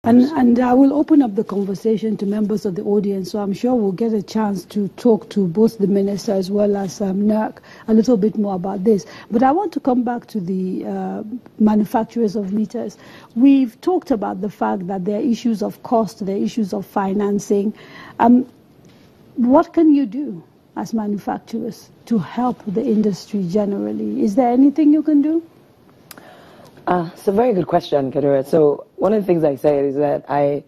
And I will open up the conversation to members of the audience, so I'm sure we'll get a chance to talk to both the minister as well as NERC a little bit more about this. But I want to come back to the manufacturers of meters. We've talked about the fact that there are issues of cost, there are issues of financing. What can you do as manufacturers to help the industry generally? Is there anything you can do? It's a very good question, Kadura. So one of the things I say is that I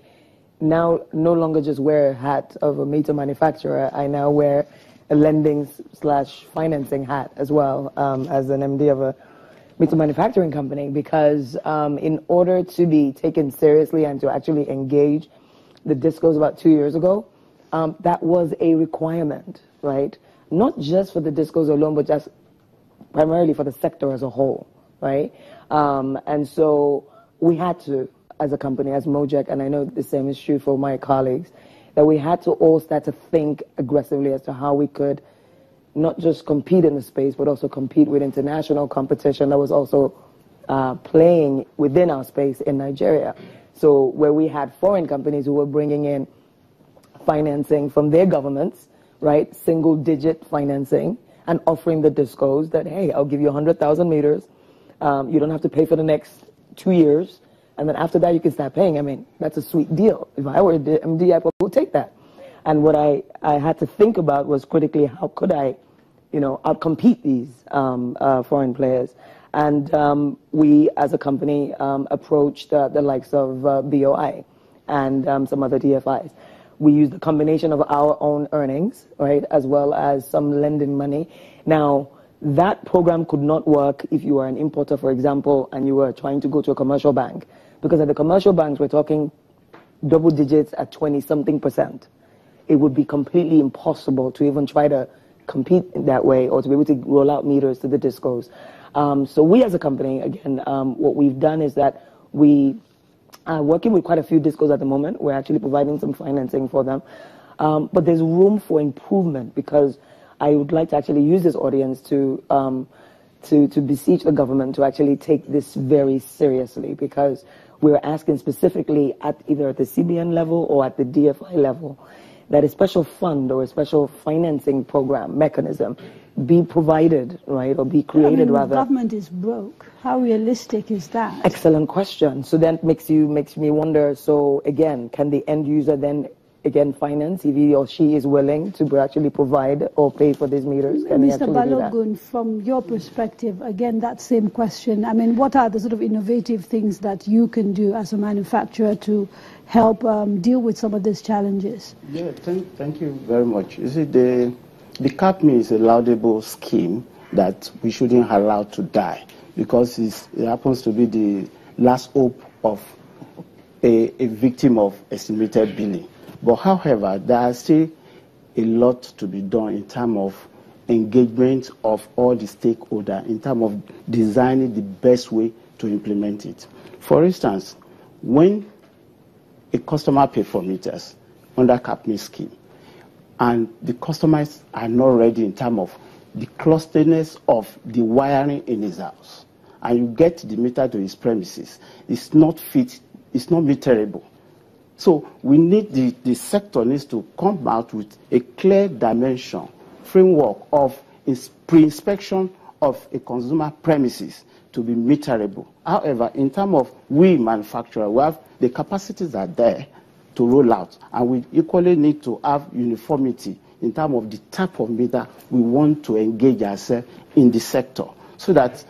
now no longer just wear a hat of a meter manufacturer. I now wear a lending/financing hat as well, as an MD of a meter manufacturing company, because in order to be taken seriously and to actually engage the DISCOs about 2 years ago, that was a requirement, right? Not just for the DISCOs alone, but just primarily for the sector as a whole, right? And so we had to, as a company, as Mojek, and I know the same is true for my colleagues, that we had to all start to think aggressively as to how we could not just compete in the space, but also compete with international competition that was also playing within our space in Nigeria. So where we had foreign companies who were bringing in financing from their governments, right, single-digit financing, and offering the DISCOs that, hey, I'll give you 100,000 meters. You don't have to pay for the next 2 years. And then after that, you can start paying. I mean, that's a sweet deal. If I were the MD, I would take that. And what I had to think about was critically, how could I, outcompete these foreign players? And we, as a company, approached the likes of BOI and some other DFIs. We used a combination of our own earnings, right, as well as some lending money. Now, that program could not work if you were an importer, for example, and you were trying to go to a commercial bank. Because at the commercial banks, we're talking double digits at 20-something%. It would be completely impossible to even try to compete in that way or to be able to roll out meters to the DISCOs. So we as a company, again, what we've done is that we are working with quite a few DISCOs at the moment. We're actually providing some financing for them. But there's room for improvement, because I would like to actually use this audience to beseech the government to actually take this very seriously, because we're asking specifically at either the CBN level or at the DFI level that a special fund or a special financing program mechanism be provided, right, or be created rather. The government is broke. How realistic is that? Excellent question. So that makes me wonder. So again, can the end user then again finance if he or she is willing to actually provide or pay for these meters? Can Mr. Balogun, from your perspective, again, that same question. I mean, what are the sort of innovative things that you can do as a manufacturer to help deal with some of these challenges? Yeah, thank you very much. You see, the CAPME is a laudable scheme that we shouldn't allow to die, because it happens to be the last hope of a victim of estimated billing. But however, there is still a lot to be done in terms of engagement of all the stakeholders, in terms of designing the best way to implement it. For instance, when a customer pays for meters under CAPME scheme, and the customers are not ready in terms of the clusterness of the wiring in his house, and you get the meter to his premises, it's not meterable. So we need the sector needs to come out with a clear dimension framework of pre-inspection of a consumer premises to be meterable. However, in terms of we manufacturers, we have the capacities are there to roll out, and we equally need to have uniformity in terms of the type of meter we want to engage ourselves in the sector, so that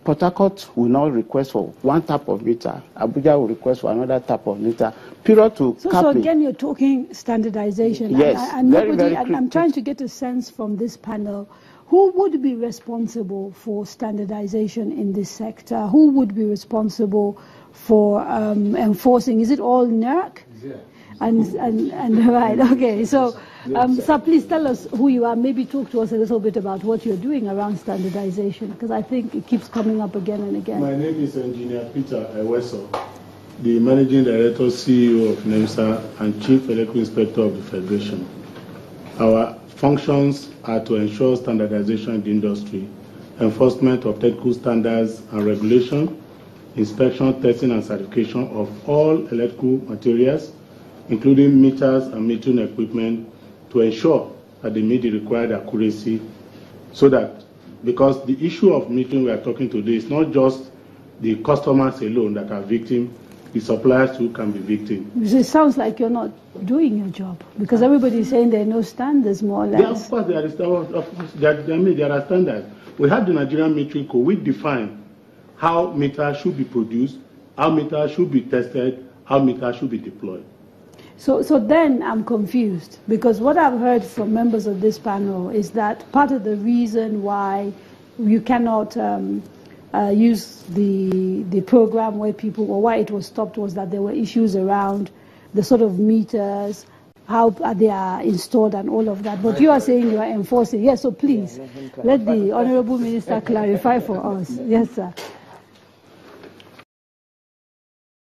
Port Harcourt will not request for one type of meter, Abuja will request for another type of meter. Period to so again, you're talking standardization. Yes, and I'm trying to get a sense from this panel, who would be responsible for standardization in this sector? Who would be responsible for enforcing? Is it all NERC? Yeah. And right, okay. So, sir, please tell us who you are. Maybe talk to us a little bit about what you're doing around standardization, because I think it keeps coming up again and again. My name is Engineer Pt.2, the Managing Director, CEO of NEMSA, and Chief Electrical Inspector of the Federation. Our functions are to ensure standardization in the industry, enforcement of technical standards and regulation, inspection, testing, and certification of all electrical materials, including meters and metering equipment, to ensure that they meet the required accuracy, so that, because the issue of metering we are talking today is not just the customers alone that are victims, the suppliers too can be victims. It sounds like you're not doing your job, because everybody is saying there are no standards, more or less. Yeah, of course, there are standards. We have the Nigerian Metering Code, which define how meters should be produced, how meters should be tested, how meters should be deployed. So then I'm confused, because what I've heard from members of this panel is that part of the reason why you cannot use the program where people, or why it was stopped, was that there were issues around the sort of meters, how they are installed and all of that. But you are saying you are enforcing. Yes, so please, let the Honorable Minister clarify for us. Yes, sir.